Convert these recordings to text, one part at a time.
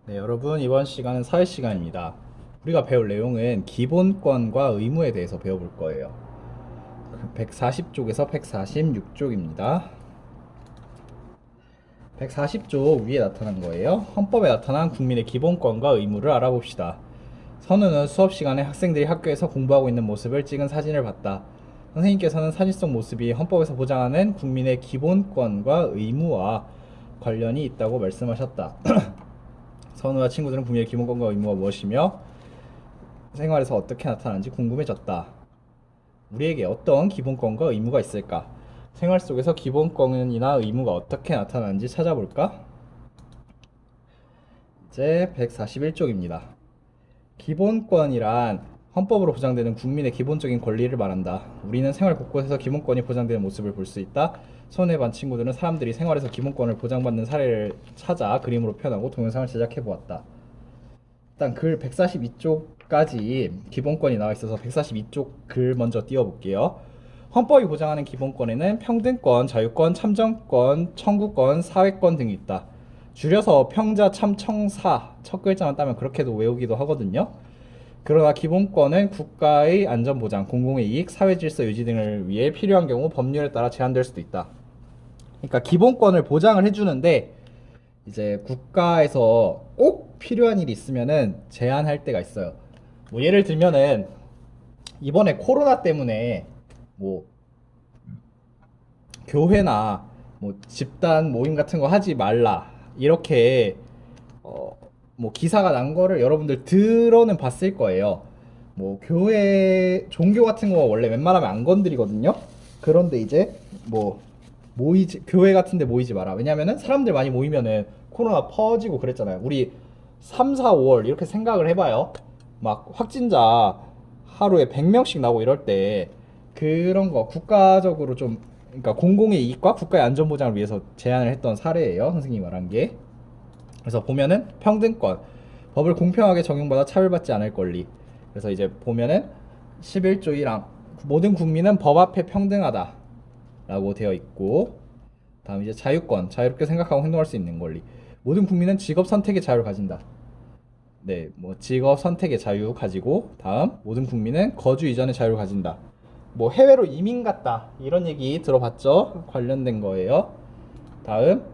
네, 여러분 이번 시간은 사회 시간입니다. 우리가 배울 내용은 기본권과 의무에 대해서 배워볼 거예요. 140쪽에서 146쪽입니다. 140쪽 위에 나타난 거예요. 헌법에 나타난 국민의 기본권과 의무를 알아봅시다. 선우는 수업 시간에 학생들이 학교에서 공부하고 있는 모습을 찍은 사진을 봤다. 선생님께서는 사진 속 모습이 헌법에서 보장하는 국민의 기본권과 의무와 관련이 있다고 말씀하셨다. 선우와 친구들은 국민의 기본권과 의무가 무엇이며 생활에서 어떻게 나타나는지 궁금해졌다. 우리에게 어떤 기본권과 의무가 있을까? 생활 속에서 기본권이나 의무가 어떻게 나타나는지 찾아볼까? 이제 141쪽입니다. 기본권이란 헌법으로 보장되는 국민의 기본적인 권리를 말한다. 우리는 생활 곳곳에서 기본권이 보장되는 모습을 볼 수 있다. 손에 반 친구들은 사람들이 생활에서 기본권을 보장받는 사례를 찾아 그림으로 표현하고 동영상을 제작해 보았다. 일단 글 142쪽까지 기본권이 나와 있어서 142쪽 글 먼저 띄워볼게요. 헌법이 보장하는 기본권에는 평등권, 자유권, 참정권, 청구권, 사회권 등이 있다. 줄여서 평자, 참, 청사 첫 글자만 따면 그렇게도 외우기도 하거든요. 그러나 기본권은 국가의 안전보장, 공공의 이익, 사회질서 유지 등을 위해 필요한 경우 법률에 따라 제한될 수도 있다. 그러니까 기본권을 보장을 해주는데 이제 국가에서 꼭 필요한 일이 있으면은 제한할 때가 있어요. 뭐 예를 들면은 이번에 코로나 때문에 뭐 교회나 뭐 집단 모임 같은 거 하지 말라 이렇게 뭐 기사가 난 거를 여러분들 들어는 봤을 거예요. 뭐 교회 종교 같은 거 원래 웬만하면 안 건드리거든요. 그런데 이제 뭐 모이지 교회 같은 데 모이지 마라. 왜냐면은 사람들 많이 모이면은 코로나 퍼지고 그랬잖아요. 우리 3, 4, 5월 이렇게 생각을 해봐요. 막 확진자 하루에 100명씩 나오고 이럴 때 그런 거 국가적으로 좀 그러니까 공공의 이익과 국가의 안전 보장을 위해서 제안을 했던 사례예요. 선생님이 말한 게. 그래서 보면은 평등권, 법을 공평하게 적용받아 차별받지 않을 권리. 그래서 이제 보면은 11조 1항 모든 국민은 법 앞에 평등하다 라고 되어 있고, 다음 이제 자유권, 자유롭게 생각하고 행동할 수 있는 권리. 모든 국민은 직업 선택의 자유를 가진다. 네, 뭐 직업 선택의 자유 가지고, 다음 모든 국민은 거주 이전의 자유를 가진다. 뭐 해외로 이민 갔다 이런 얘기 들어봤죠? 관련된 거예요. 다음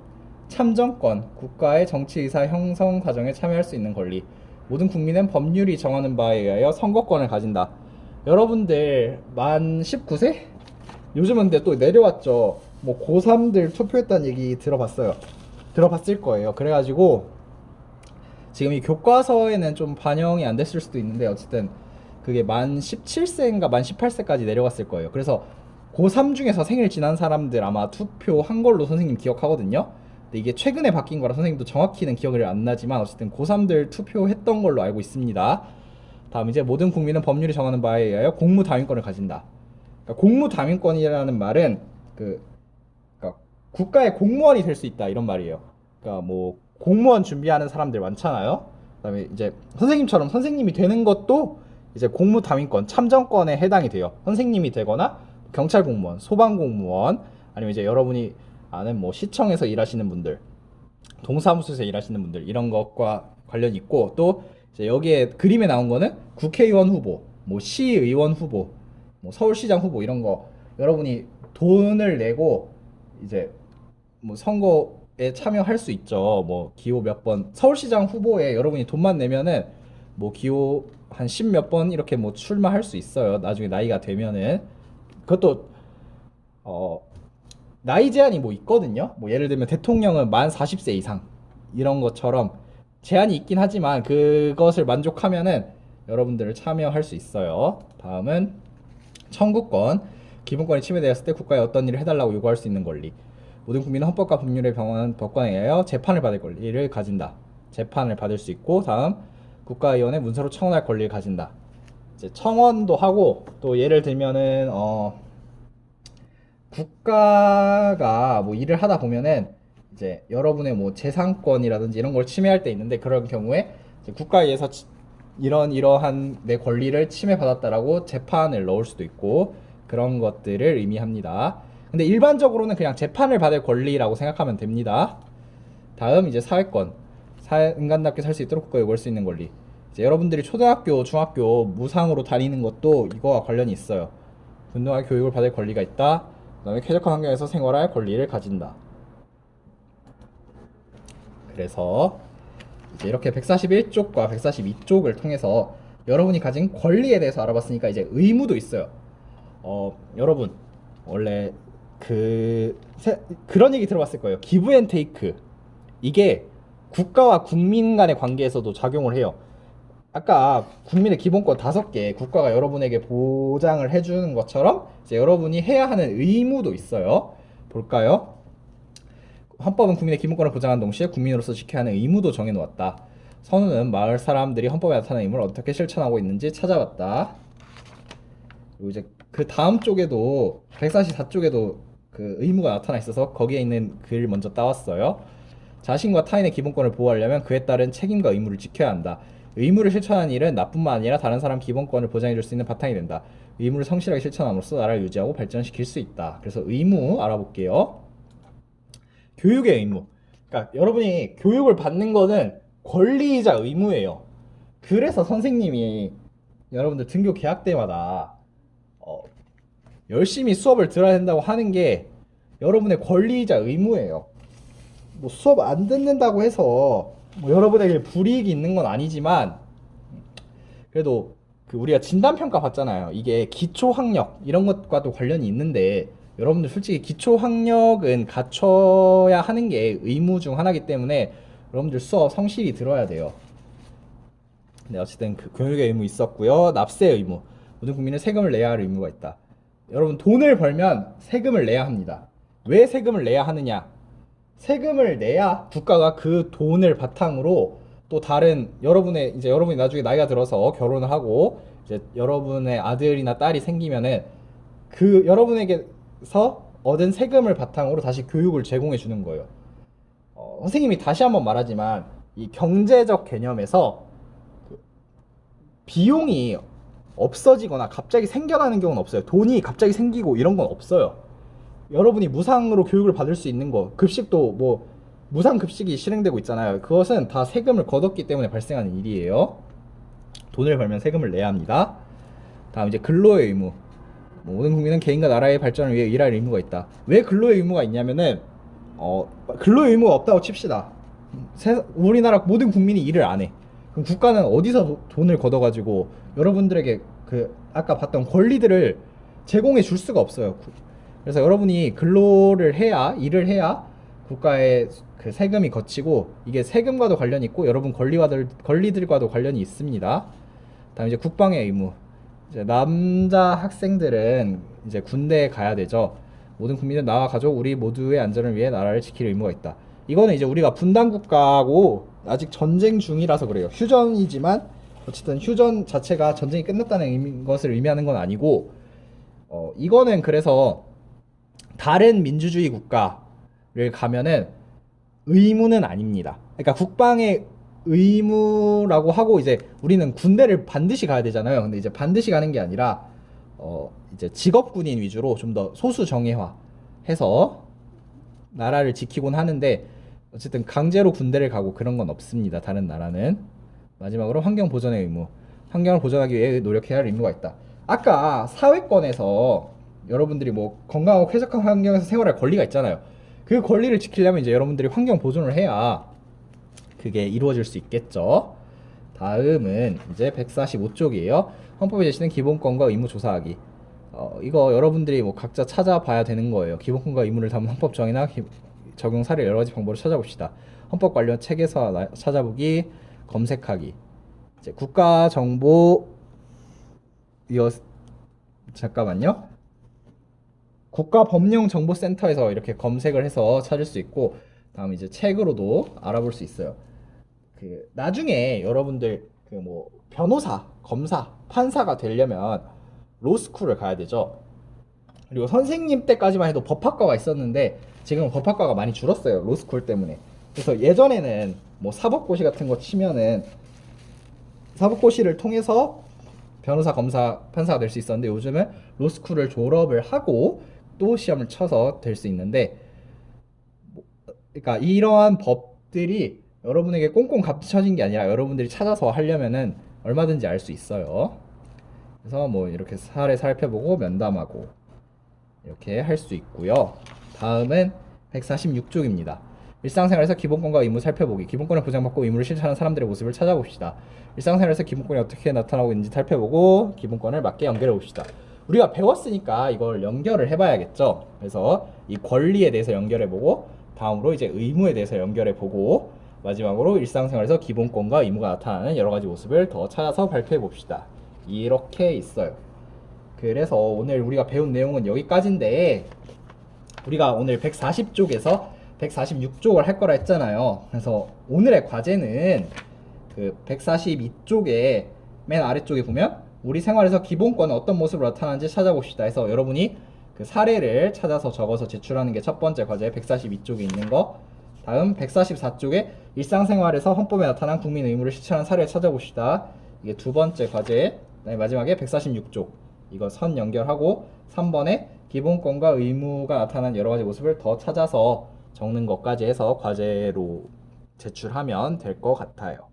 참정권, 국가의 정치 의사 형성 과정에 참여할 수 있는 권리. 모든 국민은 법률이 정하는 바에 의하여 선거권을 가진다. 여러분들 만 19세? 요즘은 근데 또 내려왔죠. 뭐 고3들 투표했다는 얘기 들어봤어요. 들어봤을 거예요. 그래가지고 지금 이 교과서에는 좀 반영이 안 됐을 수도 있는데 어쨌든 그게 만 17세인가 만 18세까지 내려갔을 거예요. 그래서 고3 중에서 생일 지난 사람들 아마 투표한 걸로 선생님 기억하거든요. 근데 이게 최근에 바뀐 거라 선생님도 정확히는 기억이 안 나지만 어쨌든 고3들 투표했던 걸로 알고 있습니다. 다음 이제 모든 국민은 법률이 정하는 바에 의하여 공무다민권을 가진다. 그러니까 공무다민권이라는 말은 그 그러니까 국가의 공무원이 될 수 있다 이런 말이에요. 그러니까 뭐 공무원 준비하는 사람들 많잖아요. 그다음에 이제 선생님처럼 선생님이 되는 것도 이제 공무다민권, 참정권에 해당이 돼요. 선생님이 되거나 경찰 공무원, 소방 공무원, 아니면 이제 여러분이 아는 뭐 시청에서 일하시는 분들, 동사무소에서 일하시는 분들 이런 것과 관련이 있고, 또 이제 여기에 그림에 나온 거는 국회의원 후보, 뭐 시의원 후보, 뭐 서울시장 후보 이런 거 여러분이 돈을 내고 이제 뭐 선거에 참여할 수 있죠. 뭐 기호 몇 번, 서울시장 후보에 여러분이 돈만 내면은 뭐 기호 한 10 몇 번 이렇게 뭐 출마할 수 있어요. 나중에 나이가 되면은. 그것도 어 나이 제한이 뭐 있거든요. 뭐 예를 들면 대통령은 만 40세 이상 이런 것처럼 제한이 있긴 하지만 그것을 만족하면은 여러분들을 참여할 수 있어요. 다음은 청구권. 기본권이 침해되었을 때 국가에 어떤 일을 해달라고 요구할 수 있는 권리. 모든 국민은 헌법과 법률에 병하는 법관에 의하여 재판을 받을 권리를 가진다. 재판을 받을 수 있고, 다음 국가의원의 문서로 청원할 권리를 가진다. 이제 청원도 하고, 또 예를 들면은 국가가 뭐 일을 하다 보면은 이제 여러분의 뭐 재산권이라든지 이런 걸 침해할 때 있는데, 그런 경우에 이제 국가에 의해서 이러한 내 권리를 침해받았다라고 재판을 넣을 수도 있고, 그런 것들을 의미합니다. 근데 일반적으로는 그냥 재판을 받을 권리라고 생각하면 됩니다. 다음 이제 사회권. 인간답게 살 수 있도록 국가에 요구할 수 있는 권리. 이제 여러분들이 초등학교, 중학교 무상으로 다니는 것도 이거와 관련이 있어요. 균등하게 교육을 받을 권리가 있다. 그다음에 쾌적한 환경에서 생활할 권리를 가진다. 그래서 이제 이렇게 141쪽과 142쪽을 통해서 여러분이 가진 권리에 대해서 알아봤으니까 이제 의무도 있어요. 여러분 원래 그런 얘기 들어봤을 거예요. 기브 앤 테이크. 이게 국가와 국민 간의 관계에서도 작용을 해요. 아까 국민의 기본권 5개 국가가 여러분에게 보장을 해주는 것처럼 이제 여러분이 해야 하는 의무도 있어요. 볼까요? 헌법은 국민의 기본권을 보장하는 동시에 국민으로서 지켜야 하는 의무도 정해놓았다. 선우는 마을 사람들이 헌법에 나타난 의무를 어떻게 실천하고 있는지 찾아봤다. 그리고 이제 그 다음 쪽에도 144쪽에도 그 의무가 나타나 있어서 거기에 있는 글 먼저 따왔어요. 자신과 타인의 기본권을 보호하려면 그에 따른 책임과 의무를 지켜야 한다. 의무를 실천하는 일은 나뿐만 아니라 다른 사람 기본권을 보장해줄 수 있는 바탕이 된다. 의무를 성실하게 실천함으로써 나라를 유지하고 발전시킬 수 있다. 그래서 의무 알아볼게요. 교육의 의무. 그러니까 여러분이 교육을 받는 거는 권리이자 의무예요. 그래서 선생님이 여러분들 등교 개학 때마다 열심히 수업을 들어야 된다고 하는 게 여러분의 권리이자 의무예요. 뭐 수업 안 듣는다고 해서 뭐 여러분에게 불이익이 있는 건 아니지만 그래도 그 우리가 진단평가 받잖아요. 이게 기초학력 이런 것과도 관련이 있는데 여러분들 솔직히 기초학력은 갖춰야 하는 게 의무 중 하나이기 때문에 여러분들 수업 성실히 들어야 돼요. 네, 어쨌든 그 교육의 의무 있었고요. 납세 의무. 모든 국민은 세금을 내야 할 의무가 있다. 여러분 돈을 벌면 세금을 내야 합니다. 왜 세금을 내야 하느냐? 세금을 내야 국가가 그 돈을 바탕으로 또 다른 여러분이 나중에 나이가 들어서 결혼을 하고 이제 여러분의 아들이나 딸이 생기면은 그 여러분에게서 얻은 세금을 바탕으로 다시 교육을 제공해 주는 거예요. 선생님이 다시 한번 말하지만 이 경제적 개념에서 그 비용이 없어지거나 갑자기 생겨나는 경우는 없어요. 돈이 갑자기 생기고 이런 건 없어요. 여러분이 무상으로 교육을 받을 수 있는 거, 급식도 뭐 무상 급식이 실행되고 있잖아요. 그것은 다 세금을 걷었기 때문에 발생하는 일이에요. 돈을 벌면 세금을 내야 합니다. 다음 이제 근로의 의무. 모든 국민은 개인과 나라의 발전을 위해 일할 의무가 있다. 왜 근로의 의무가 있냐면은 근로의 의무가 없다고 칩시다. 우리나라 모든 국민이 일을 안 해. 그럼 국가는 어디서 돈을 걷어가지고 여러분들에게 그 아까 봤던 권리들을 제공해 줄 수가 없어요. 그래서 여러분이 근로를 해야 일을 해야 국가의 그 세금이 거치고 이게 세금과도 관련이 있고 여러분 권리들과도 관련이 있습니다. 다음 이제 국방의 의무. 이제 남자 학생들은 이제 군대에 가야 되죠. 모든 국민은 나와 가족 우리 모두의 안전을 위해 나라를 지킬 의무가 있다. 이거는 이제 우리가 분단 국가고 아직 전쟁 중이라서 그래요. 휴전이지만 어쨌든 휴전 자체가 전쟁이 끝났다는 것을 의미하는 건 아니고 이거는 그래서 다른 민주주의 국가를 가면은 의무는 아닙니다. 그러니까 국방의 의무라고 하고 이제 우리는 군대를 반드시 가야 되잖아요. 근데 이제 반드시 가는 게 아니라 이제 직업군인 위주로 좀 더 소수 정예화 해서 나라를 지키곤 하는데 어쨌든 강제로 군대를 가고 그런 건 없습니다. 다른 나라는. 마지막으로 환경 보전의 의무. 환경을 보존하기 위해 노력해야 할 의무가 있다. 아까 사회권에서 여러분들이 뭐 건강하고 쾌적한 환경에서 생활할 권리가 있잖아요. 그 권리를 지키려면 이제 여러분들이 환경 보존을 해야 그게 이루어질 수 있겠죠. 다음은 이제 145쪽이에요. 헌법에 제시된 기본권과 의무 조사하기. 이거 여러분들이 뭐 각자 찾아봐야 되는 거예요. 기본권과 의무를 담은 헌법 정의나 적용 사례 여러 가지 방법으로 찾아봅시다. 헌법 관련 책에서 찾아보기, 검색하기. 이제 국가정보 잠깐만요. 국가법령정보센터에서 이렇게 검색을 해서 찾을 수 있고, 다음 이제 책으로도 알아볼 수 있어요. 그 나중에 여러분들 그 뭐 변호사, 검사, 판사가 되려면 로스쿨을 가야 되죠. 그리고 선생님 때까지만 해도 법학과가 있었는데 지금 법학과가 많이 줄었어요. 로스쿨 때문에. 그래서 예전에는 뭐 사법고시 같은 거 치면은 사법고시를 통해서 변호사, 검사, 판사가 될 수 있었는데 요즘은 로스쿨을 졸업을 하고 또 시험을 쳐서 될 수 있는데 그러니까 이러한 법들이 여러분에게 꽁꽁 감춰진 게 아니라 여러분들이 찾아서 하려면은 얼마든지 알 수 있어요. 그래서 뭐 이렇게 사례 살펴보고 면담하고 이렇게 할 수 있고요. 다음은 146쪽입니다. 일상생활에서 기본권과 의무 살펴보기. 기본권을 보장받고 의무를 실천하는 사람들의 모습을 찾아봅시다. 일상생활에서 기본권이 어떻게 나타나고 있는지 살펴보고 기본권을 맞게 연결해 봅시다. 우리가 배웠으니까 이걸 연결을 해봐야겠죠. 그래서 이 권리에 대해서 연결해보고 다음으로 이제 의무에 대해서 연결해보고 마지막으로 일상생활에서 기본권과 의무가 나타나는 여러 가지 모습을 더 찾아서 발표해 봅시다. 이렇게 있어요. 그래서 오늘 우리가 배운 내용은 여기까지인데 우리가 오늘 140쪽에서 146쪽을 할 거라 했잖아요. 그래서 오늘의 과제는 그 142쪽에 맨 아래쪽에 보면 우리 생활에서 기본권은 어떤 모습으로 나타나는지 찾아봅시다 해서 여러분이 그 사례를 찾아서 적어서 제출하는 게 첫 번째 과제 142쪽에 있는 거. 다음 144쪽에 일상생활에서 헌법에 나타난 국민 의무를 실천한 사례를 찾아봅시다. 이게 두 번째 과제. 그다음에 마지막에 146쪽 이거 선 연결하고 3번에 기본권과 의무가 나타난 여러 가지 모습을 더 찾아서 적는 것까지 해서 과제로 제출하면 될 것 같아요.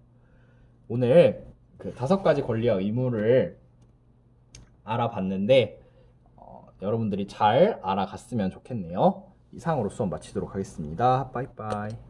오늘 그 5가지 권리와 의무를 알아봤는데 여러분들이 잘 알아갔으면 좋겠네요. 이상으로 수업 마치도록 하겠습니다. 빠이빠이.